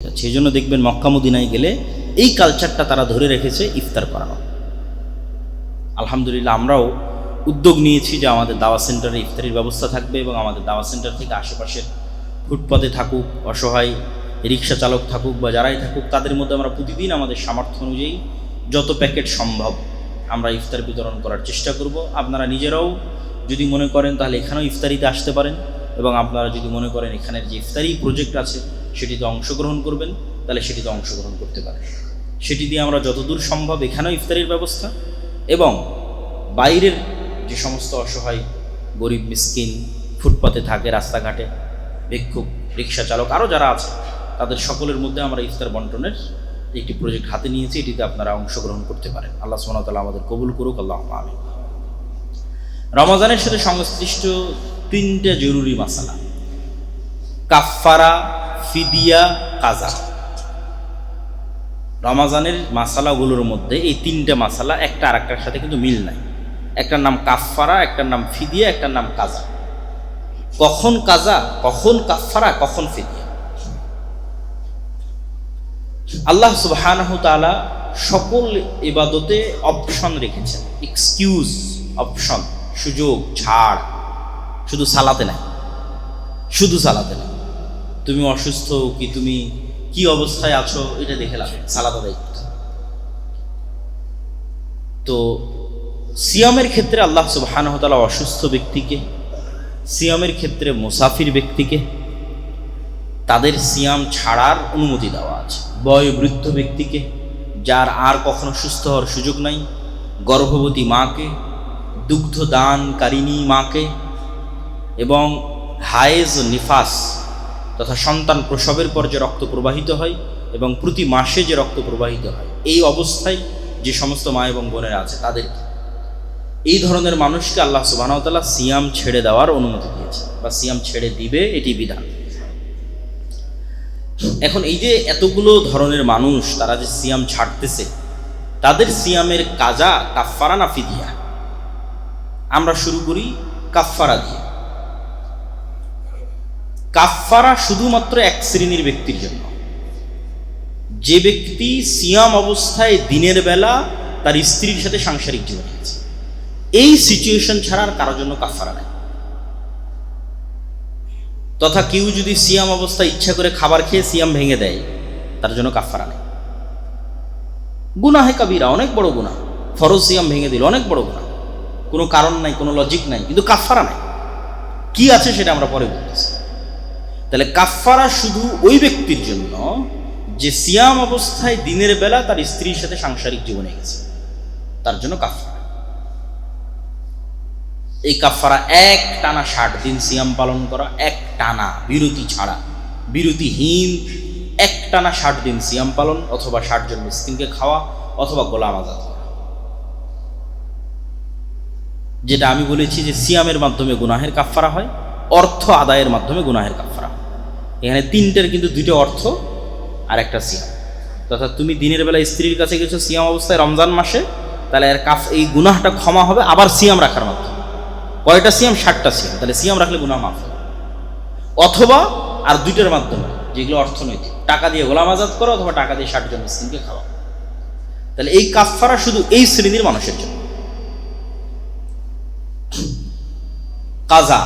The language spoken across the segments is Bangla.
সেই জন্য দেখবেন মক্কা মদিনায় গেলে এই কালচারটা তারা ধরে রেখেছে ইফতার করানো। আলহামদুলিল্লাহ আমরাও উদ্যোগ নিয়েছি যে আমাদের দাওয়া সেন্টারে ইফতারির ব্যবস্থা থাকবে এবং আমাদের দাওয়া সেন্টার থেকে আশেপাশের ফুটপাতে থাকুক, অসহায় রিক্সা চালক থাকুক বা যারাই থাকুক, তাদের মধ্যে আমরা প্রতিদিন আমাদের সামর্থ্য অনুযায়ী যত প্যাকেট সম্ভব আমরা ইফতার বিতরণ করার চেষ্টা করব। আপনারা নিজেরাও যদি মনে করেন তাহলে এখানেও ইফতারিতে আসতে পারেন, এবং আপনারা যদি মনে করেন এখানের যে ইফতারি প্রজেক্ট আছে সেটিতে অংশগ্রহণ করবেন তাহলে সেটিতে অংশগ্রহণ করতে পারেন। সেটি দিয়ে আমরা যতদূর সম্ভব এখানেও ইফতারির ব্যবস্থা এবং বাইরের যে সমস্ত অসহায় গরিব মিসকিন ফুটপাতে থাকে, রাস্তাঘাটে ভিক্ষুক, রিক্সা চালক, আরও যারা আছে তাদের সকলের মধ্যে আমরা ইফতার বন্টনের একটি প্রজেক্ট হাতে নিয়েছি। এটিতে আপনারা অংশগ্রহণ করতে পারেন। আল্লাহ সুবহানাহু ওয়া তাআলা আমাদের কবুল করুক, আল্লাহুম্মা আমিন। রমজানের সাথে সংশ্লিষ্ট তিনটা জরুরি মাসালা: কাফফারা, ফিদিয়া, কাজা। রমজানের মাসালাগুলোর মধ্যে এই তিনটা মাসালা একটা আরেকটার সাথে কিন্তু মিল নাই। একটার নাম কাফফারা, একটার নাম ফিদিয়া, একটার নাম কাজা। কখন কাজা, কখন কাফফারা, কখন ফিদিয়া? আল্লাহ সুবহানাহু ওয়া তাআলা সকল ইবাদতে অপশন রেখেছেন, এক্সকিউজ, অপশন, সুযোগ, ছাড়। শুধু সালাতে নাই, শুধু সালাতে নাই। তুমি অসুস্থ কি, তুমি কি অবস্থায় আছো এটা দেখে লাভ, সালাত আদায় করতে। তো সিয়ামের ক্ষেত্রে আল্লাহ সুবহানাহু ওয়া তাআলা অসুস্থ ব্যক্তিকে, সিয়ামের ক্ষেত্রে মুসাফির ব্যক্তিকে তাদের সিয়াম ছাড়ার অনুমতি দেওয়া আছে। বয়োবৃদ্ধ ব্যক্তিকে, যার আর কখনো সুস্থ হওয়ার সুযোগ নাই, গর্ভবতী মাকে, দুগ্ধ দানকারিণী মাকে, এবং হায়েজ নিফাস তথা সন্তান প্রসবের পর যে রক্ত প্রবাহিত হয় এবং প্রতি মাসে যে রক্ত প্রবাহিত হয়, এই অবস্থায় যে সমস্ত মা এবং বোনেরা আছে তাদেরকে, এই ধরনের মানুষকে আল্লাহ সুবহানাহু ওয়া তাআলা সিয়াম ছেড়ে দেওয়ার অনুমতি দিয়েছে বা সিয়াম ছেড়ে দিবে, এটি বিধান। এখন এই যে এতগুলো ধরনের মানুষ তারা যে সিয়াম ছাড়তেছে, তাদের সিয়ামের কাজা কাফফারা না ফিদিয়া? আমরা শুরু করি কাফফারা দিয়ে। কাফফারা শুধুমাত্র এক শ্রেণীর ব্যক্তির জন্য, যে ব্যক্তি সিয়াম অবস্থায় দিনের বেলা তার স্ত্রীর সাথে সাংসারিক জীবন আছে। এই সিচুয়েশন ছাড়া আর কারোর জন্য কাফফারা নাই। তথা কেউ যদি সিয়াম অবস্থায় ইচ্ছা করে খাবার খেয়ে সিয়াম ভেঙে দেয়, তার জন্য কাফফারা নেই। গুনাহে কাবিরা, অনেক বড় গুনাহ। ফরজ সিয়াম ভেঙে দিল, অনেক বড় গুনাহ, কোনো কারণ নাই, কোনো লজিক নাই, কিন্তু কাফফারা নাই। কি আছে সেটা আমরা পরে বলতেছি। তাহলে কাফফারা শুধু ওই ব্যক্তির জন্য যে সিয়াম অবস্থায় দিনের বেলা তার স্ত্রীর সাথে সাংসারিক জীবনে গেছে, তার জন্য কাফফারা। এই কাফফারা এক টানা 60 দিন সিয়াম পালন করা, এক টানা, বিরতি ছাড়া, বিরতিহীন এক টানা 60 দিন সিয়াম পালন, অথবা 60 জন মিসকিনকে খাওয়া, অথবা গোলাম আযাদ করা। যেটা আমি বলেছি যে সিয়ামের মাধ্যমে গুনাহের কাফফারা হয়, অর্থ আদায়ের মাধ্যমে গুনাহের কাফফারা হয়। এখানে তিনটের কিন্তু দুইটা অর্থ আর একটা সিয়াম। তথা তুমি দিনের বেলা স্ত্রীর কাছে গেছো সিয়াম অবস্থায় রমজান মাসে, তাহলে এর এই গুনাহটা ক্ষমা হবে আবার সিয়াম রাখার মাধ্যমে। কয়টা সিয়াম? 60টা সিয়াম। তাহলে সিয়াম রাখলে গুনাহ মাফ হবে। অথবা আর দুইটার মাধ্যমে, যেগুলো অর্থনৈতিক, টাকা দিয়ে গোলাম আযাদ করো অথবা টাকা দিয়ে 60 জন মিসকিনকে খাওয়া। তাহলে এই কাফফারা শুধু এই শ্রেণীর মানুষের জন্য। কাজা,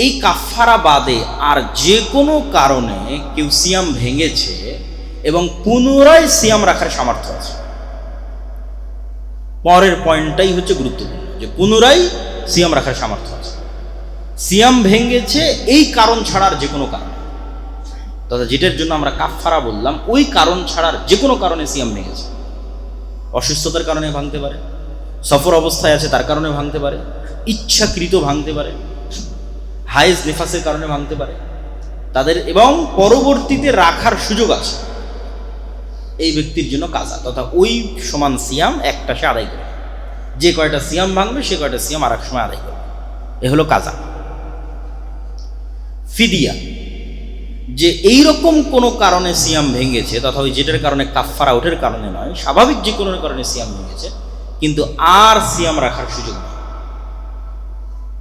এই কাফফারা বাদে আর যে কোনো কারণে কেউ সিয়াম ভেঙেছে এবং পুনরায় সিয়াম রাখার সামর্থ্য আছে, পরের পয়েন্টটাই হচ্ছে গুরুত্বপূর্ণ, যে পুনরায় সিয়াম রাখার সামর্থ্য আছে। সিয়াম ভেঙেছে এই কারণ ছাড়ার যে কোনো কারণে, তথা যেটার জন্য আমরা কাফফারা বললাম, ওই কারণ ছাড়ার যে কোনো কারণে সিয়াম ভেঙেছে। অসুস্থতার কারণে ভাঙতে পারে, সফর অবস্থায় আছে তার কারণে ভাঙতে পারে, ইচ্ছাকৃত ভাঙতে পারে, হায়েজ নিফাসের কারণে ভাঙতে পারে তাদের, এবং পরবর্তীতে রাখার সুযোগ আছে, এই ব্যক্তির জন্য কাজা, তথা ওই সমান সিয়াম একটা সে আদায় করবে। যে কয়টা সিয়াম ভাঙবে সে কয়টা সিয়াম আর এক সময় আদায় করবে। এ হলো কাজা। ফিদিয়া, যে এইরকম কোনো কারণে সিয়াম ভেঙেছে, তথা ওই যেটার কারণে কাফফারা ওঠের কারণে নয়, স্বাভাবিক যে কোনো কারণে সিয়াম ভেঙেছে, কিন্তু আর সিয়াম রাখার সুযোগ নেই।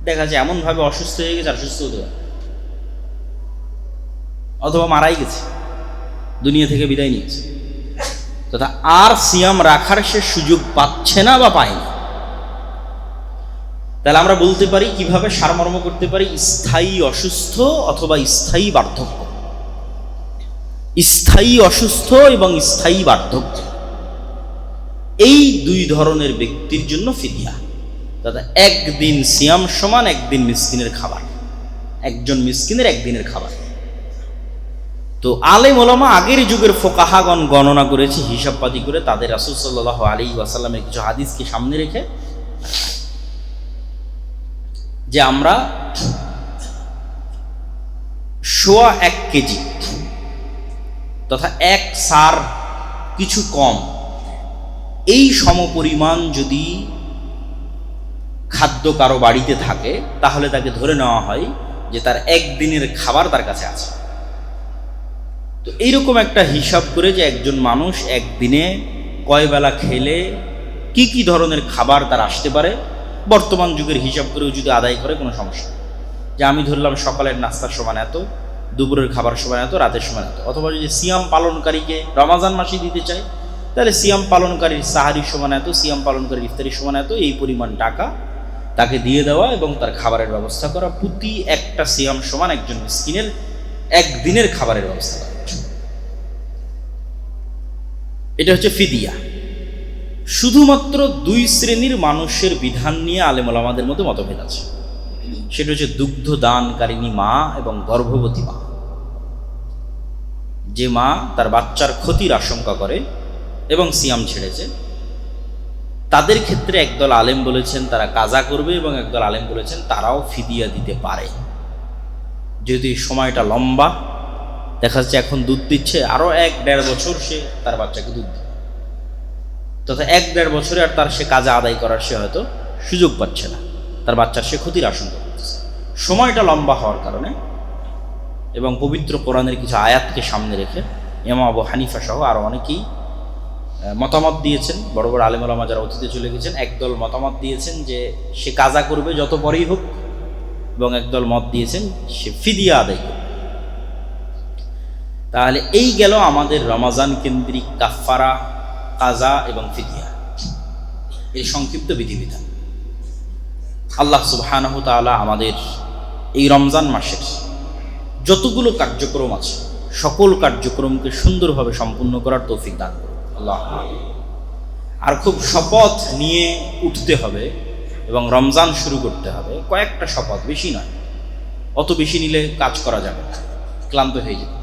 দেখা যায় এমনভাবে অসুস্থ হয়ে গেছে আর সুস্থ হতে পারে, অথবা মারাই গেছে, দুনিয়া থেকে বিদায় নিয়েছে, তথা আর সিয়াম রাখার সে সুযোগ পাচ্ছে না বা পায়নি। তাহলে আমরা বলতে পারি কিভাবে সারমর্ম করতে পারি, স্থায়ী অসুস্থ অথবা স্থায়ী বার্ধক্য। স্থায়ী অসুস্থ এবং স্থায়ী বার্ধক্য, এই দুই ধরনের ব্যক্তির জন্য ফিদিয়া। দাদা একদিন সিয়াম সমান একদিন মিসকিনের খাবার, একজন মিসকিনের একদিনের খাবার। তো আলেম ওলামা আগের যুগের ফোকাহাগণ গণনা করেছে হিসাবপাতি করে, তাদের রাসূল সাল্লাল্লাহু আলাইহি ওয়াসাল্লামের কিছু হাদিসকে সামনে রেখে, যে আমরা 1.25 কেজি তথা 1 সার কিছু কম, এই সমপরিমাণ যদি খাদ্য কারো বাড়িতে থাকে, তাহলে তাকে ধরে নেওয়া হয় যে তার একদিনের খাবার তার কাছে আছে। তো এইরকম একটা হিসাব করে যে একজন মানুষ একদিনে কয় বেলা খেলে কি কি ধরনের খাবার তার আসতে পারে, বর্তমান যুগের হিসাব করেও যদি আদায় করে কোনো সমস্যা নেই। যে আমি ধরলাম সকালের নাস্তার সমান এত, দুপুরের খাবার সমান এত, রাতের সমান এত। অথবা যদি সিয়াম পালনকারীকে রমাজান মাসে দিতে চাই, তাহলে সিয়াম পালনকারীর সাহারির সমান এত, সিয়াম পালনকারীর ইফতারির সমান এত, এই পরিমাণ টাকা তাকে দিয়ে দেওয়া এবং তার খাবারের ব্যবস্থা করা। প্রতি একটা সিয়াম সমান একজন মিসকিনের একদিনের খাবারের ব্যবস্থা করা। এটা হচ্ছে ফিদিয়া। শুধুমাত্র 2 শ্রেণীর মানুষের বিধান নিয়ে আলেম ওলামাদের মধ্যে মতভেদ আছে। সেটা হচ্ছে দুগ্ধ দানকারিণী মা এবং গর্ভবতী মা। যে মা তার বাচ্চার ক্ষতির আশঙ্কা করে এবং সিয়াম ছেড়েছে, তাদের ক্ষেত্রে একদল আলেম বলেছেন তারা কাজা করবে, এবং একদল আলেম বলেছেন তারাও ফিদিয়া দিতে পারে। যদি সময়টা লম্বা, দেখা যাচ্ছে এখন দুধ দিচ্ছে, আরও 1-1.5 বছর সে তার বাচ্চাকে দুধ দেবে, তথা 1-1.5 বছরে আর তার সে কাজা আদায় করার সে হয়তো সুযোগ পাচ্ছে না, তার বাচ্চার সে ক্ষতির আশঙ্কা করতেছে। সময়টা লম্বা হওয়ার কারণে এবং পবিত্র কোরআনের কিছু আয়াতকে সামনে রেখে ইমাম আবু হানিফা সহ আরও অনেকেই মতামত দিয়েছেন। বড় বড় আলেম ওলামা যারা অতীতে চলে গেছেন, একদল মতামত দিয়েছেন যে সে কাজা করবে যত পরেই হোক, এবং একদল মত দিয়েছেন সে ফিদিয়া আদায় করবে। তাহলে এই গেল আমাদের রমাজান কেন্দ্রিক কাফারা, কাজা এবং ফিদিয়া, এই সংক্ষিপ্ত বিধিবিধান। আল্লাহ সুবহানাহু ওয়া তাআলা আমাদের এই রমজান মাসের যতগুলো কার্যক্রম আছে, সকল কার্যক্রমকে সুন্দরভাবে সম্পূর্ণ করার তৌফিক দান করুন আল্লাহ। আর খুব শপথ নিয়ে উঠতে হবে এবং রমজান শুরু করতে হবে। কয়েকটা শপথ, বেশি নয়, অত বেশি নিলে কাজ করা যাবে না, ক্লান্ত হয়ে যাবে।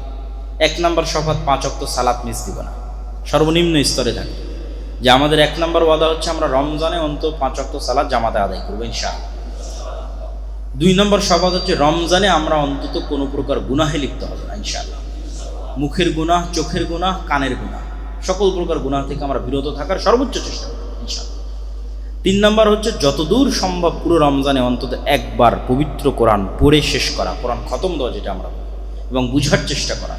1 নম্বর শপথ, 5 ওয়াক্ত সালাত মিস দিব না, সর্বনিম্ন স্তরে থাকে। যে আমাদের 1 নম্বর ওয়াদা হচ্ছে আমরা রমজানে অন্তত 5 ওয়াক্ত সালাত জামাতে আদায় করবো ইনশাআল্লাহ। 2 নম্বর শপথ হচ্ছে রমজানে আমরা অন্তত কোনো প্রকার গুনাহে লিপ্ত হবে না ইনশাআল্লাহ। মুখের গুনাহ, চোখের গুনাহ, কানের গুনাহ, সকল প্রকার গুনাহ থেকে আমরা বিরত থাকার সর্বোচ্চ চেষ্টা করব ইনশাআল্লাহ। 3 নম্বর হচ্ছে যতদূর সম্ভব পুরো রমজানে অন্তত একবার পবিত্র কোরআন পড়ে শেষ করা, কোরআন খতম দেওয়া যেটা আমরা, এবং বুঝার চেষ্টা করা।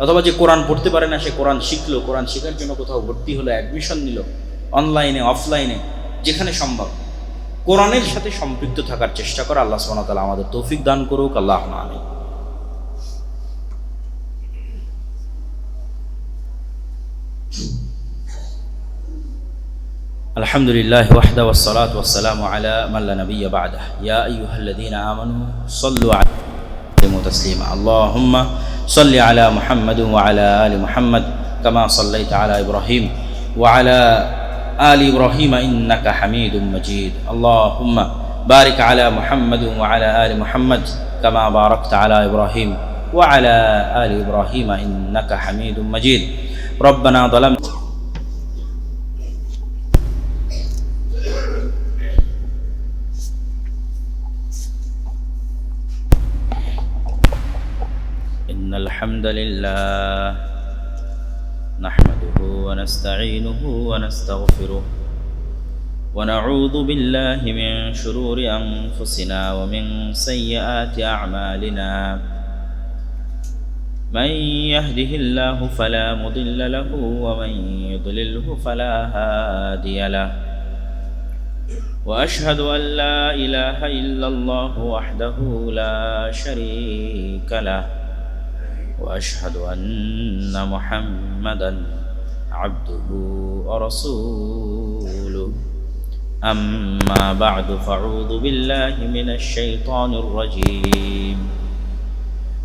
অথবা যে কোরআন পড়তে পারে না সে কোরআন শিখলো, কোরআন শেখার জন্য কোথাও ভর্তি হলো, অ্যাডমিশন নিল, অনলাইনে অফলাইনে যেখানে সম্ভব কোরআনের সাথে সম্পৃক্ত থাকার চেষ্টা করা। আল্লাহ সুবহানাহু ওয়া তাআলা আমাদের তৌফিক দান করুক, আল্লাহুম্মা আমিন। আলহামদুলিল্লাহ ওয়াহদা ওয়াসসালাতু ওয়াসসালামু আলা মান লা নাবিয়্যা বা'দা। ইয়া আইয়ুহাল্লাযীনা আমানু সাল্লু আলাইহি ওয়া তাসলিমা। আল্লাহুম্মা সাল্লি আলা মুহাম্মাদ ওয়া আলা আলি মুহাম্মাদ কামা সাল্লাইতা আলা ইব্রাহিম ওয়া আলা আলি ইব্রাহিম ইন্নাকা হামিদুম মাজিদ। আল্লাহুম্মা বারিক আলা মুহাম্মাদ ওয়া আলা আলি মুহাম্মাদ কামা বারাকতা আলা ইব্রাহিম ওয়া আলা আলি ইব্রাহিম ইন্নাকা হামিদুম মাজিদ। রব্বানা যালামনা الحمد لله نحمده ونستعينه ونستغفره ونعوذ بالله من شرور أنفسنا ومن سيئات أعمالنا من يهده الله فلا مضل له ومن يضلله فلا هادي له وأشهد أن لا إله إلا الله وحده لا شريك له وأشهد أن محمدا عبده ورسوله أما بعد فأعوذ بالله من الشيطان الرجيم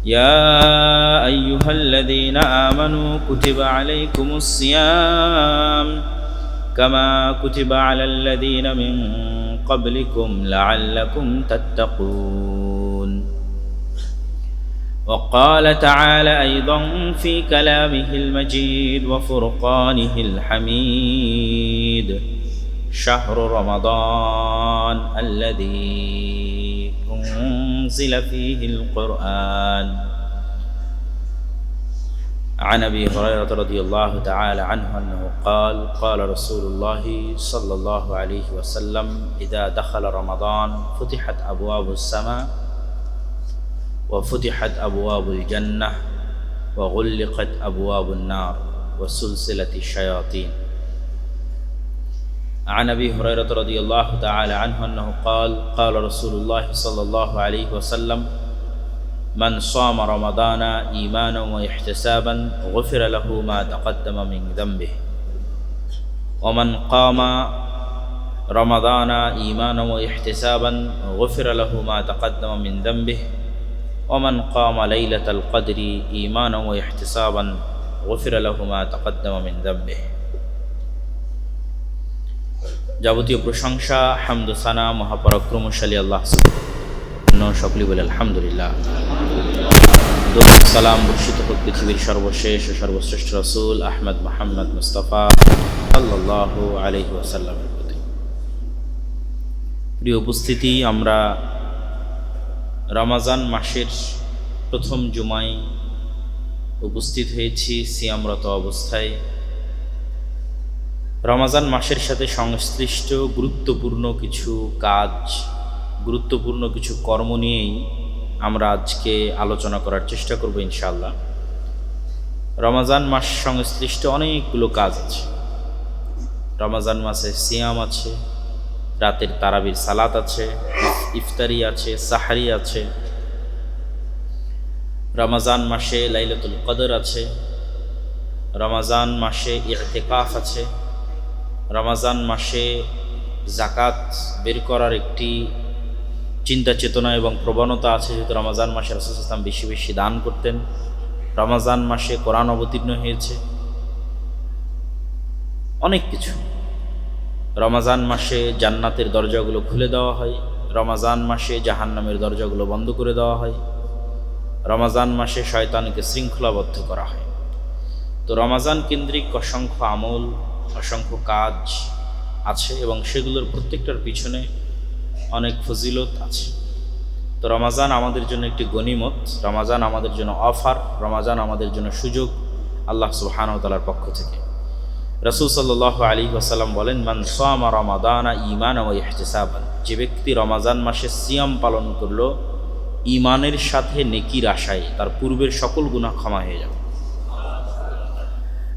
يا أيها الذين آمنوا كتب عليكم الصيام كما كتب على الذين من قبلكم لعلكم تتقون وقال تعالى أيضا في كلامه المجيد وفرقانه الحميد شهر رمضان الذي أنزل فيه القرآن عن أبي هريرة رضي الله تعالى عنه أنه قال قال رسول الله صلى الله عليه وسلم إذا دخل رمضان فتحت أبواب السماء وفتحت أبواب الجنة وغلقت أبواب النار وسلسلة الشياطين عن أبي هريرة رضي الله تعالى عنه أنه قال قال رسول الله صلى الله عليه وسلم من صام رمضان إيمانا واحتسابا غفر له ما تقدم من ذنبه ومن قام رمضان إيمانا واحتسابا غفر له ما تقدم من ذنبه ومن قام ليلة القدر إيمانا واحتسابا غفر له ما تقدم من ذنبه যাবতীয় প্রশংসা হামদ ও সানা মহাপরাক্রমশালী আল্লাহ সুবহানাহু সকলেই বলে আলহামদুলিল্লাহ। দরুদ সালাম বর্ষিত হোক পৃথিবীর সর্বশেষ ও সর্বশ্রেষ্ঠ রাসূল আহমদ মুহাম্মদ মুস্তাফা সাল্লাল্লাহু আলাইহি ওয়াসাল্লামের প্রতি। প্রিয় উপস্থিতি, আমরা রমজান মাসের প্রথম জুমায় উপস্থিত হয়েছি সিয়ামরত অবস্থায়। রমজান মাসের সাথে সংশ্লিষ্ট গুরুত্বপূর্ণ কিছু কাজ, গুরুত্বপূর্ণ কিছু কর্ম নিয়েই আমরা আজকে আলোচনা করার চেষ্টা করব ইনশাআল্লাহ। রমজান মাস সংশ্লিষ্ট অনেকগুলো কাজ আছে। রমজান মাসে সিয়াম আছে, রাতের তারাবির সালাত আছে, ইফতারি আছে, সাহারি আছে। রমজান মাসে লাইলাতুল কদর আছে, রমজান মাসে ইতিকাফ আছে, রমজান মাসে জাকাত বের করার একটি চিন্তা চেতনা এবং প্রবণতা আছে, যেহেতু রমজান মাসে রাসূল সাল্লাল্লাহু আলাইহি ওয়াসাল্লাম বেশি বেশি দান করতেন। রমজান মাসে কোরআন অবতীর্ণ হয়েছে, অনেক কিছু। রমজান মাসে জান্নাতের দরজাগুলো খুলে দেওয়া হয়, রমজান মাসে জাহান্নামের দরজাগুলো বন্ধ করে দেওয়া হয়, রমজান মাসে শয়তানকে শৃঙ্খলাবদ্ধ করা হয়। তো রমজান কেন্দ্রিক অসংখ্য আমল, অসংখ্য কাজ আছে এবং সেগুলোর প্রত্যেকটার পিছনে অনেক ফজিলত আছে। তো রমজান আমাদের জন্য একটি গনিমত, রমজান আমাদের জন্য অফার, রমজান আমাদের জন্য সুযোগ আল্লাহ সুবহানাহু ওয়া তাআলার পক্ষ থেকে। রাসূল সাল্লাল্লাহু আলাইহি ওয়াসাল্লাম বলেন, মান সামা রমাদানা ঈমানান ওয়া ইহতিসাবান, যে ব্যক্তি রমজান মাসে সিয়াম পালন করলো ঈমানের সাথে নেকির আশায়, তার পূর্বের সকল গুনাহ ক্ষমা হয়ে যাবে।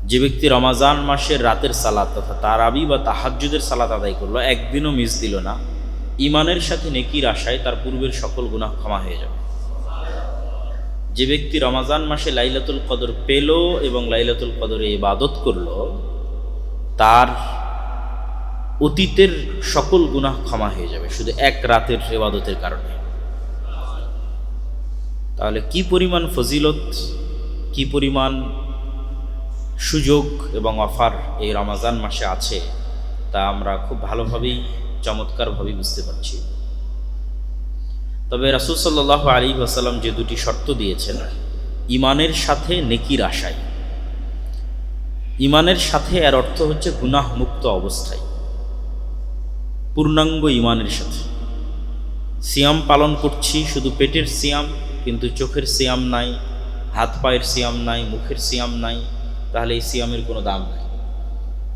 যে ব্যক্তি রমজান মাসের রাতের সালাত তথা তারাবি বা তাহাজ্জুদের সালাত আদায় করলো, একদিনও মিস দিল না, ঈমানের সাথে নেকির আশায় তার পূর্বের সকল গুনাহ ক্ষমা হয়ে যাবে। যে ব্যক্তি রমজান মাসে লাইলাতুল কদর পেল এবং লাইলাতুল কদরে ইবাদত করলো, তার অতীতের সকল গুনাহ ক্ষমা হয়ে যাবে শুধু এক রাতের ইবাদতের কারণে। তাহলে কি পরিমাণ ফজিলত, কি পরিমাণ সুযোগ এবং অফার এই রমজান মাসে আছে, তা আমরা খুব ভালোভাবেই চমৎকারভাবেই বুঝতে পারছি। তবে রাসূল সাল্লাল্লাহু আলাইহি ওয়াসাল্লাম যে দুটি শর্ত দিয়েছেন, ঈমানের সাথে নেকির আশায়। ঈমানের সাথে এর অর্থ হচ্ছে গুনাহ মুক্ত অবস্থায়, পূর্ণাঙ্গ ঈমানের সাথে। সিয়াম পালন করছি, শুধু পেটের সিয়াম, কিন্তু চোখের সিয়াম নাই, হাত পায়ের সিয়াম নাই, মুখের সিয়াম নাই, তাহলে এই সিয়ামের কোনো দাম নাই।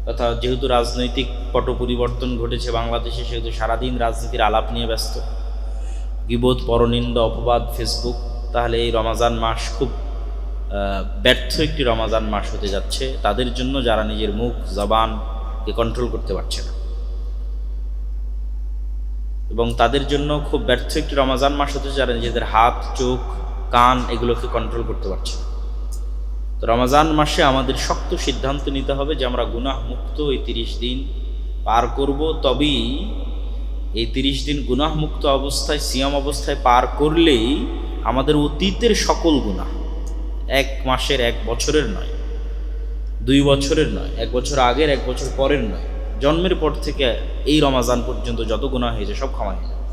তথা যেহেতু রাজনৈতিক পট পরিবর্তন ঘটেছে বাংলাদেশে, সেহেতু সারাদিন রাজনীতির আলাপ নিয়ে ব্যস্ত, গীবত, পরনিন্দা, অপবাদ, ফেসবুক, তাহলে এই রমজান মাস খুব ব্যর্থ একটি রমজান মাস হতে যাচ্ছে তাদের জন্য, যারা নিজের মুখ জবানকে কন্ট্রোল করতে পারছে না, এবং তাদের জন্য খুব ব্যর্থ একটি রমজান মাস হতে যারা নিজেদের হাত, চোখ, কান এগুলোকে কন্ট্রোল করতে পারছে না। তো রমজান মাসে আমাদের শক্ত সিদ্ধান্ত নিতে হবে যে আমরা গুনাহ মুক্ত এই 30 দিন পার করব। তবেই এই 30 দিন গুনাহ মুক্ত অবস্থায়, সিয়াম অবস্থায় পার করলেই আমাদের অতীতের সকল গুনাহ, 1 মাসের 1 বছরের নয়, 2 বছরের নয়, 1 বছর আগের 1 বছর পরের নয়, জন্মের পর থেকে এই রমাজান পর্যন্ত যত গুনাহ হয়েছে সব ক্ষমা হয়ে যাবে।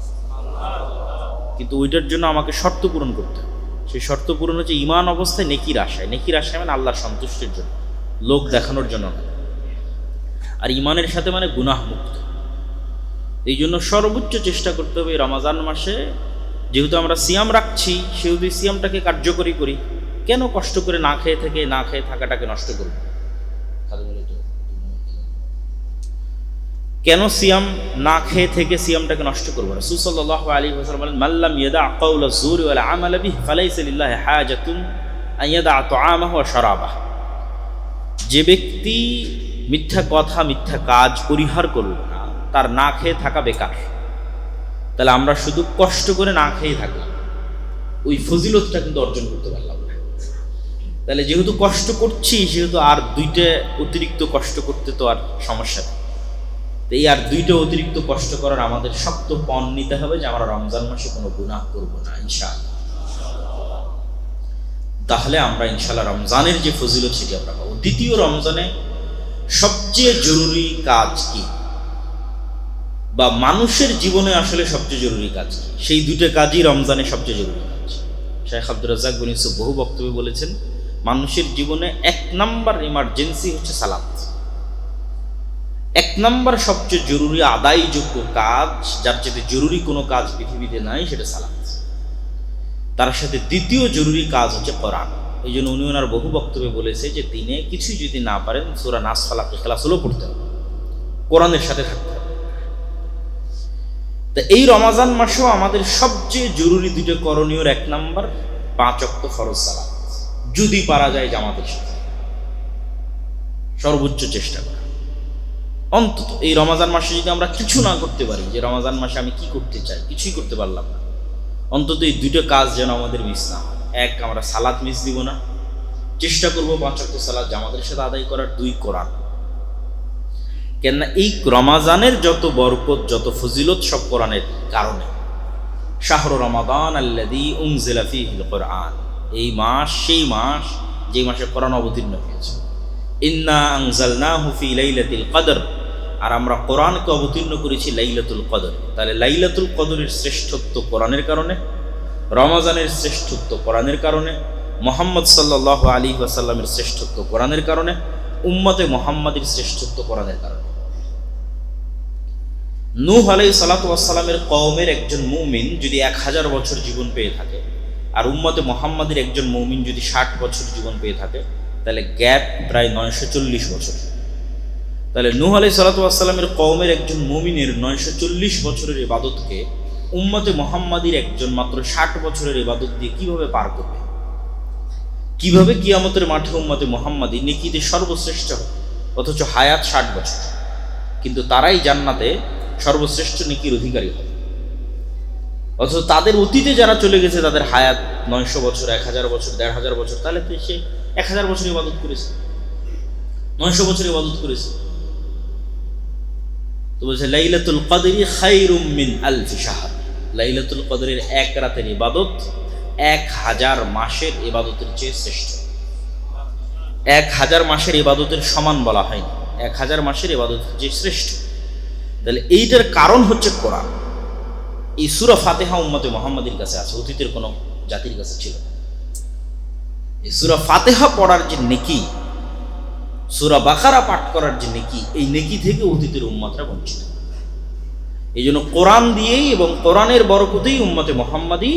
কিন্তু ওইটার জন্য আমাকে শর্ত পূরণ করতে হবে। সেই শর্ত পূরণ হচ্ছে ঈমান অবস্থায় নেকির আশায়। নেকির আশায় মানে আল্লাহর সন্তুষ্টির জন্য, লোক দেখানোর জন্য না। আর ঈমানের সাথে মানে গুনাহ মুক্ত। এই জন্য সর্বোচ্চ চেষ্টা করতে হবে রমজান মাসে, যেহেতু আমরা সিয়াম রাখছি সেহেতু সিয়ামটাকে কার্যকরী করি। কেন কষ্ট করে না খেয়ে থাকাটাকে নষ্ট করব? কেন সিয়াম না খেয়ে থেকে সিয়ামটাকে নষ্ট করবো? রাসূল সাল্লাল্লাহু আলাইহি ওয়াসাল্লাম বলেন, মাল্লাম ইয়াদা কাওলা যুরি ওয়াল আমাল বিহি ফালাইসা লিল্লাহি হাজাতুন আন ইয়াদা তুআমাহু ওয়া শারাবাহু। যে ব্যক্তি মিথ্যা কথা, মিথ্যা কাজ পরিহার করল না, তার না খেয়ে থাকা বেকার। তাহলে আমরা শুধু কষ্ট করে না খেয়ে থাকলাম, ওই ফজিলতটা কিন্তু অর্জন করতে পারলাম না। তাহলে যেহেতু কষ্ট করছি, সেহেতু আর 2টা অতিরিক্ত কষ্ট করতে তো আর সমস্যা নেই। এই আর 2টা অতিরিক্ত কষ্ট করার আমাদের শক্ত পণ নিতে হবে যে আমরা রমজান মাসে কোনো গুনাহ করব না ইনশাআল্লাহ। তাহলে আমরা ইনশাআল্লাহ রমজানের যে ফজিলত সেটি আমরা পাবো। দ্বিতীয়, রমজানে সবচেয়ে জরুরি কাজ কি, বা মানুষের জীবনে আসলে সবচেয়ে জরুরি কাজ কি? সেই 2টা কাজই রমজানে সবচেয়ে জরুরি কাজ। শেখ আব্দুর রাজ্জাক বিন ইউসুফ বহু বক্তব্যে বলেছেন, মানুষের জীবনে 1 নাম্বার ইমার্জেন্সি হচ্ছে সালাত। 1 নাম্বার সবচেয়ে জরুরি আদায়যোগ্য কাজ, যার চেয়ে জরুরি কোনো কাজ পৃথিবীতে নাই, সেটা সালাত। তার সাথে দ্বিতীয় জরুরি কাজ হচ্ছে কোরআন। এই জন্য উনি ওনার বহু বক্তব্যে বলেছে যে দিনে কিছুই যদি না পারেন সূরা নাস, ফালাক, ইখলাস হলেও পড়তে হবে, কোরআনের সাথে থাকতে হবে। তা এই রমজান মাসেও আমাদের সবচেয়ে জরুরি 2টা করণীয়, 1 নাম্বার 5 ওয়াক্ত ফরজ সালাত, যদি পারা যায় জামাতের সাথে, সর্বোচ্চ চেষ্টা করা। অন্তত এই রমজান মাসে যদি আমরা কিছু না করতে পারি, যে রমজান মাসে আমি কি করতে চাই, কিছুই করতে পারলাম না, অন্তত এই 2টা কাজ যেন আমাদের মিস না হয়। 1, আমরা সালাত মিস দিব না, চেষ্টা করব 5 ওয়াক্ত সালাত জামাতের সাথে আদায় করার। 2, কোরআন। কেননা এই রমাজানের যত বরকত, যত ফজিলত সব কোরআনের কারণে। শাহরু রমাদান আল্লাযী উনজিলা ফীহিল কুরআন, এই মাস সেই মাস যে মাসে কোরআন অবতীর্ণ হয়েছে। ইন্না আনজালনাহু ফী লাইলাতিল কদর, আর আমরা কোরআনকে অবতীর্ণ করেছি লাইলাতুল কদর। তাহলে লাইলাতুল কদরের শ্রেষ্ঠত্ব কোরআনের কারণে, রমজানের শ্রেষ্ঠত্ব কোরআনের কারণে, মুহাম্মদ সাল্লাল্লাহু আলাইহি ওয়াসাল্লামের শ্রেষ্ঠত্ব কোরআনের কারণে, উম্মতে মুহাম্মাদের শ্রেষ্ঠত্ব কোরআনের কারণে। নূহ আলাইহিস সালাতু ওয়াস সালামের কওমের একজন মুমিন যদি 1000 বছর জীবন পেয়ে থাকে, আর উম্মতে মুহাম্মাদের একজন মুমিন যদি 60 বছর জীবন পেয়ে থাকে, তাহলে গ্যাপ প্রায় 940 বছর। তাহলে নূহ আলাইহিস সালাতু ওয়াস সালামের কওমের একজন মুমিনের 940 বছরের ইবাদতকে উম্মতে মুহাম্মাদের একজন মাত্র 60 বছরের ইবাদত দিয়ে কিভাবে পার করবে? কিভাবে কিয়ামতের মাঠে উম্মতে মুহাম্মাদি নেকিতে সর্বশ্রেষ্ঠ, অথচ হায়াত 60 বছর, কিন্তু তারাই জান্নাতে সর্বশ্রেষ্ঠ নেকির অধিকারী হবে। অথচ তাদের অতীতে যারা চলে গেছে তাদের হায়াত 900 বছর, 1000 বছর, 1500 বছর, তাহলে তো সে 1000 বছর ইবাদত করেছে, 900 বছর ইবাদত করেছে। তো বলছে লাইলাতুল কদরি খায়রুম মিন আলফি শাহর, লাইলাতুল কদরের 1 রাতের ইবাদত 1000 মাসের ইবাদতের চেয়ে শ্রেষ্ঠ। 1000 মাসের ইবাদতের সমান বলা হয়নি, 1000 মাসের ইবাদতের চেয়ে শ্রেষ্ঠ। তাহলে এইটার কারণ হচ্ছে কোরআন। এই সূরা ফাতিহা উম্মতে মুহাম্মাদের কাছে আছে, অতীতের কোনো জাতির কাছে ছিল না। এই সূরা ফাতিহা পড়ার যে নেকি, সূরা বাকারা পাঠ করার যে নেকি, এই নেকি থেকে অতীতের উম্মতরা বঞ্চিত। এই জন্য কোরআন দিয়েই এবং কোরআনের বরকতেই উম্মতে মুহাম্মাদি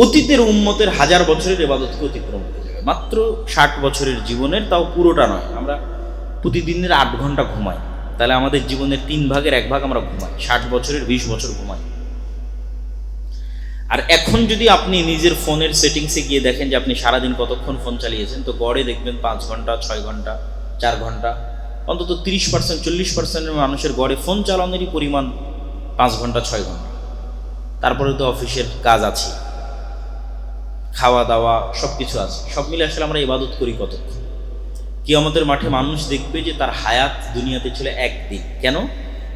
অতীতের উম্মতের 1000 বছরের ইবাদতকে অতিক্রম করে যাবে মাত্র 60 বছরের জীবনের, তাও পুরোটা নয়। আমরা প্রতিদিনের 8 ঘন্টা ঘুমাই, তাহলে আমাদের জীবনের 3 ভাগের 1 ভাগ আমরা ঘুমাই, 60 বছরের 20 বছর ঘুমাই। আর এখন যদি আপনি নিজের ফোনের সেটিংসে গিয়ে দেখেন যে আপনি সারাদিন কতক্ষণ ফোন চালিয়েছেন, তো গড়ে দেখবেন 5 ঘন্টা, 6 ঘন্টা, 4 ঘন্টা, অন্তত 30%, 40% মানুষের গড়ে ফোন চালানোরই পরিমাণ 5 ঘন্টা, 6 ঘন্টা। তারপরে তো অফিসের কাজ আছে। খাওয়া দাওয়া সব কিছু আছে, সব মিলে আসলে আমরা ইবাদত করি কতক্ষণ? কিয়ামতের মাঠে মানুষ দেখবে যে তার হায়াত দুনিয়াতে ছিল একদিন। কেন?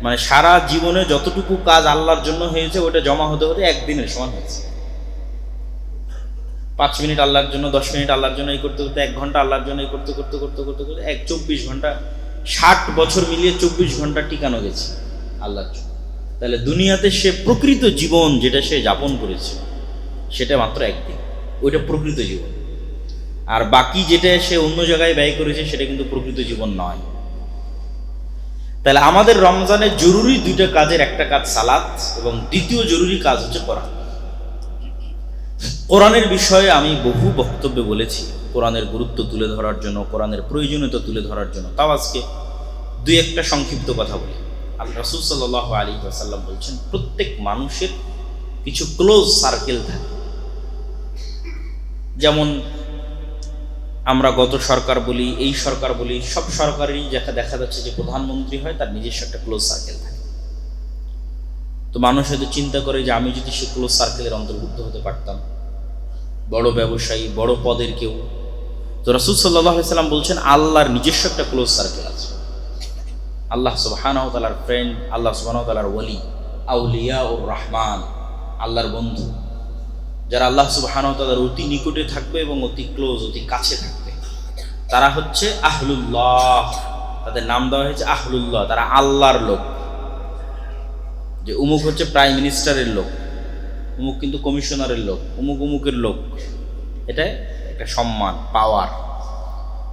মানে সারা জীবনে যতটুকু কাজ আল্লাহর জন্য হয়েছে ওটা জমা হতে হতে একদিনের সমান হয়েছে। 5 মিনিট আল্লাহর জন্য, 10 মিনিট আল্লাহর জন্য এই করতে করতে 1 ঘন্টা আল্লাহর জন্য এই করতে করতে করতে করতে করতে 24 ঘন্টা, 60 বছর মিলিয়ে 24 ঘন্টা টিকানো গেছে আল্লাহর জন্য। তাহলে দুনিয়াতে সে প্রকৃত জীবন যেটা সে যাপন করেছে সেটা মাত্র একদিন, ওইটা প্রকৃত জীবন। আর বাকি যেটা সে অন্য জায়গায় ব্যয় করেছে সেটা কিন্তু প্রকৃত জীবন নয়। তাহলে আমাদের রমজানের জরুরি 2টা কাজের একটা কাজ সালাত, এবং দ্বিতীয় জরুরি কাজ হচ্ছে কোরআন। কোরআনের বিষয়ে আমি বহু বক্তব্যে বলেছি, কোরআনের গুরুত্ব তুলে ধরার জন্য, কোরআনের প্রয়োজনীয়তা তুলে ধরার জন্য। তাও আজকে 2-1টা সংক্ষিপ্ত কথা বলি। আল্লাহ রাসূল সাল্লাল্লাহু আলাইহি ওয়াসাল্লাম বলছেন, প্রত্যেক মানুষের কিছু ক্লোজ সার্কেল থাকে। যেমন আমরা গত সরকার বলি, এই সরকার বলি, সব সরকারেরই দেখা যাচ্ছে যে প্রধানমন্ত্রী হয় তার নিজস্ব একটা ক্লোজ সার্কেল থাকে। তো মানুষ হয়তো চিন্তা করে যে আমি যদি সে ক্লোজ সার্কেলের অন্তর্ভুক্ত হতে পারতাম, বড় ব্যবসায়ী, বড় পদের কেউ। তো রাসূল সাল্লাল্লাহু আলাইহি ওয়াসাল্লাম বলছেন আল্লাহর নিজস্ব একটা ক্লোজ সার্কেল আছে। আল্লাহ সুবহানাহু ওয়া তাআলার ফ্রেন্ড, আল্লাহ সুবহানাহু ওয়া তাআলার ওয়ালি, আউলিয়াউর রহমান, আল্লাহর বন্ধু, যারা আল্লাহ সুবহানাহু ওয়া তাআলার অতি নিকটে থাকবে এবং অতি ক্লোজ, অতি কাছে থাকবে, তারা হচ্ছে আহলুল্লাহ। তাদের নাম দেওয়া হয়েছে আহলুল্লাহ, তারা আল্লাহর লোক। যে উমুক হচ্ছে প্রাইম মিনিস্টারের লোক, উমুক কিন্তু কমিশনারের লোক, উমুক উমুকের লোক, এটা একটা সম্মান, পাওয়ার।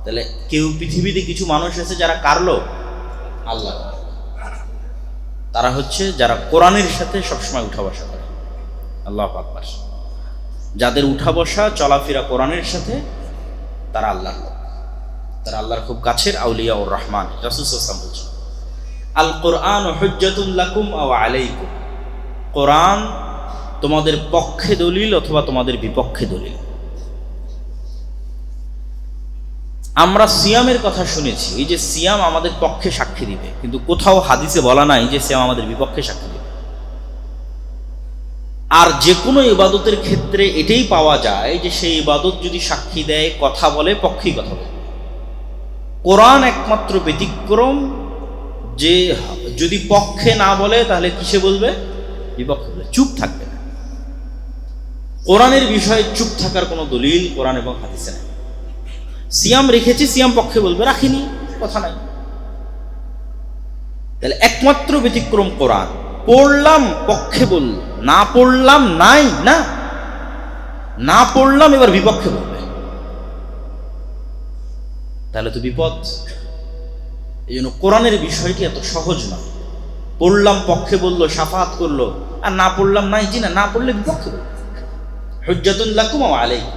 তাহলে কেউ পৃথিবীতে কিছু মানুষ আছে যারা কার লোক? আল্লাহ। তারা হচ্ছে যারা কোরআনের সাথে সবসময় উঠা বসা করে। আল্লাহু আকবার। যাদের উঠা বসা চলাফেরা কোরআনের সাথে, তারা আল্লাহর লোক, তারা আল্লাহর খুব কাছের আউলিয়াউর রহমান। রাসূল সাল্লাল্লাহু আলাইহি ওয়াসাল্লাম বলছেন, আল কোরআন হুজ্জাতুল লাকুম আও আলাইকুম। কোরআন তোমাদের পক্ষে দলিল অথবা তোমাদের বিপক্ষে দলিল। আমরা সিয়ামের কথা শুনেছি, এই যে সিয়াম আমাদের পক্ষে সাক্ষী দিবে, কিন্তু কোথাও হাদিসে বলা নাই যে সিয়াম আমাদের বিপক্ষে সাক্ষী দিবে। আর যে কোনো ইবাদতের ক্ষেত্রে এটাই পাওয়া যায় যে সেই ইবাদত যদি সাক্ষী দেয়, কথা বলে, পক্ষেই কথা বলে। কোরআন একমাত্র ব্যতিক্রম যে যদি পক্ষে না বলে তাহলে কিসে বলবে? বিপক্ষে বলবে, চুপ থাকবে না। কোরআনের বিষয়ে চুপ থাকার কোনো দলিল কোরআন এবং হাদিসে নেই। সিয়াম রেখেছি, সিয়াম পক্ষে বলবে, রাখিনি, কথা নাই। তাহলে একমাত্র ব্যতিক্রম কোরআন। পড়লাম পক্ষে বলল, না পড়লাম নাই, না না পড়লাম এবার বিপক্ষে বলবে, তাহলে তো বিপদ। এই জন্য কোরআনের বিষয়টি এত সহজ নয়। পড়লাম পক্ষে বললো, শাফাত করলো, আর না পড়লাম নাই, জি না পড়লে বিপক্ষে বলবে। হুজ্জাতুন লাকুম ওয়া আলাইকুম।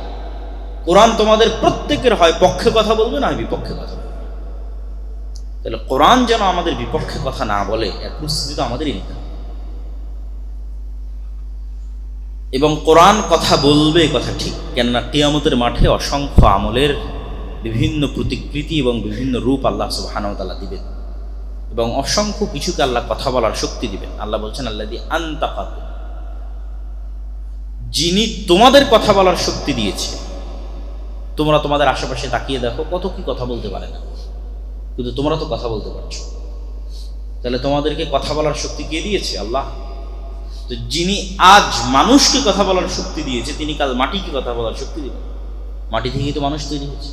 কোরআন তোমাদের প্রত্যেকের হয় পক্ষে কথা বলবে, না বিপক্ষে কথা বলবে। তাহলে কোরআন যেন আমাদের বিপক্ষে কথা না বলে, এর প্রস্তুতি তো আমাদেরই নিতে হবে। এবং কোরআন কথা বলবে, কথা ঠিক। কেননা কিয়ামতের মাঠে অসংখ্য আমলের বিভিন্ন প্রতিকৃতি এবং বিভিন্ন রূপ আল্লাহ সুবহানাহু ওয়া তাআলা দিবেন, এবং অসংখ্য কিছুকে আল্লাহ কথা বলার শক্তি দিবেন। আল্লাহ বলছেন, আল্লাযী আনতাকা, যিনি তোমাদের কথা বলার শক্তি দিয়েছে। তোমরা তোমাদের আশেপাশে তাকিয়ে দেখো, কত কি কথা বলতে পারে না, কিন্তু তোমরা তো কথা বলতে পারছো। তাহলে তোমাদেরকে কথা বলার শক্তি কে দিয়েছে? আল্লাহ। তো যিনি আজ মানুষকে কথা বলার শক্তি দিয়েছে, তিনি কাল মাটিকে কথা বলার শক্তি দিবেন। মাটি থেকেই তো মানুষ তৈরি হয়েছে।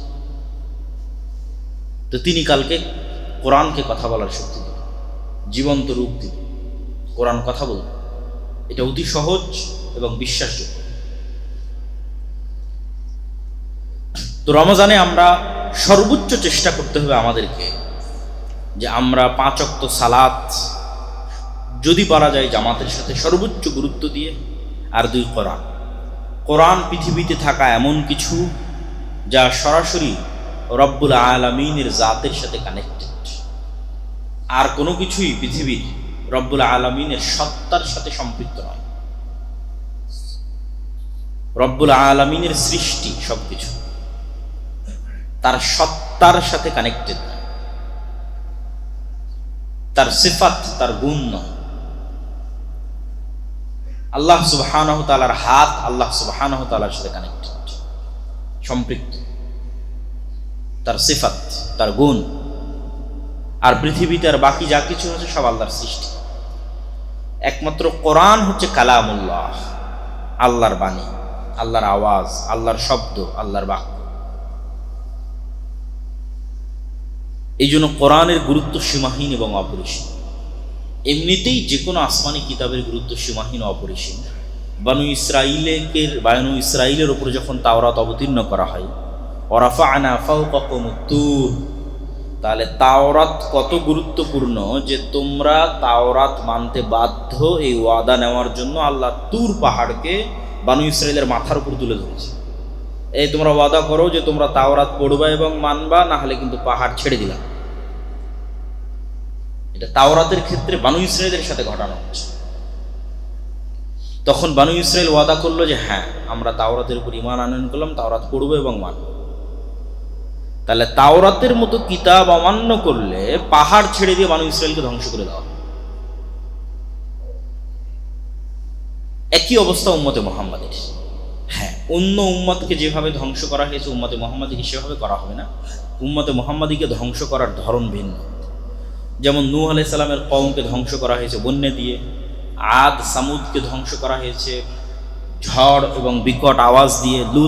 তো তিনি কালকে কোরআনকে কথা বলার শক্তি দিবেন, জীবন্ত রূপ দিবেন। কোরআন কথা বলবে, এটা অতি সহজ এবং বিশ্বাসযোগ্য। তো রমজানে আমরা সর্বোচ্চ চেষ্টা করতে হবে আমাদেরকে, যে আমরা 5 ওয়াক্ত সালাত যদি পারা যায় জামাতের সাথে সর্বোচ্চ গুরুত্ব দিয়ে, আর 2 কোরআন। কোরআন পৃথিবীতে থাকা এমন কিছু যা সরাসরি রব্বুল আলামিনের জাতের সাথে কানেক্টেড। আর কোনো কিছুই পৃথিবীর রব্বুল আলামিনের সত্তার সাথে সম্পৃক্ত নয়। রব্বুল আলামিনের সৃষ্টি সবকিছু তার সত্তার সাথে কানেক্টেড নয়, তার সিফাত, তার গুণ নয়। আল্লাহ সুবহানাহু ওয়া তাআলার হাত আল্লাহ সুবহানাহু ওয়া তাআলার সাথে কানেক্টেড। সম্পৃক্ত, তার সিফাত, তার গুণ। আর পৃথিবীতে আর বাকি যা কিছু হচ্ছে সব আল্লাহর সৃষ্টি। একমাত্র কোরআন হচ্ছে কালামুল্লাহ, আল্লাহর বাণী, আল্লাহর আওয়াজ, আল্লাহর শব্দ, আল্লাহর বাক্য। এই জন্য কোরআনের গুরুত্ব সীমাহীন এবং অপরিসীম। এমনিতেই যে কোনো আসমানি কিতাবের গুরুত্ব সীমাহীন ও অপরিসীম। বানু ইসরাইলের উপর যখন তাওরাত অবতীর্ণ করা হয়, ওয়ারাফা'না ফাওকাকুমুত তুর, তাহলে তাওরাত কত গুরুত্বপূর্ণ যে তোমরা তাওরাত মানতে বাধ্য, এই ওয়াদা নেওয়ার জন্য আল্লাহ তুর পাহাড়কে বানু ইসরাইলের মাথার উপর তুলে ধরেছে। এই তোমরা ওয়াদা করো যে তোমরা তাওরাত পড়বা এবং মানবা, না হলে কিন্তু পাহাড় ছেড়ে দিলাম। এটা তাওরাতের ক্ষেত্রে বানু ইসরাইলের সাথে ঘটানো হচ্ছে। তখন বানু ইসরাইল ওয়াদা করলো যে হ্যাঁ, আমরা তাওরাতের উপর ঈমান আনয়ন করলাম, তাওরাত পড়বো এবং মানব। তাহলে তাওরাতের মতো কিতাব অমান্য করলে পাহাড় ছেড়ে দিয়ে বানু ইসরাইলকে ধ্বংস করে দেওয়া। একই অবস্থা উম্মতে মুহাম্মাদের। হ্যাঁ, অন্য উম্মতকে যেভাবে ধ্বংস করা হয়েছে উম্মতে মুহাম্মাদীকে সেভাবে করা হবে না। উম্মতে মুহাম্মাদীকে ধ্বংস করার ধরন ভিন্ন। যেমন নূহ আলাইহিস সালামের কওমকে ধ্বংস করা হয়েছে বন্যা দিয়ে, আদ সামুদকে ধ্বংস করা হয়েছে ঝড় এবং বিকট আওয়াজ দিয়ে, লুত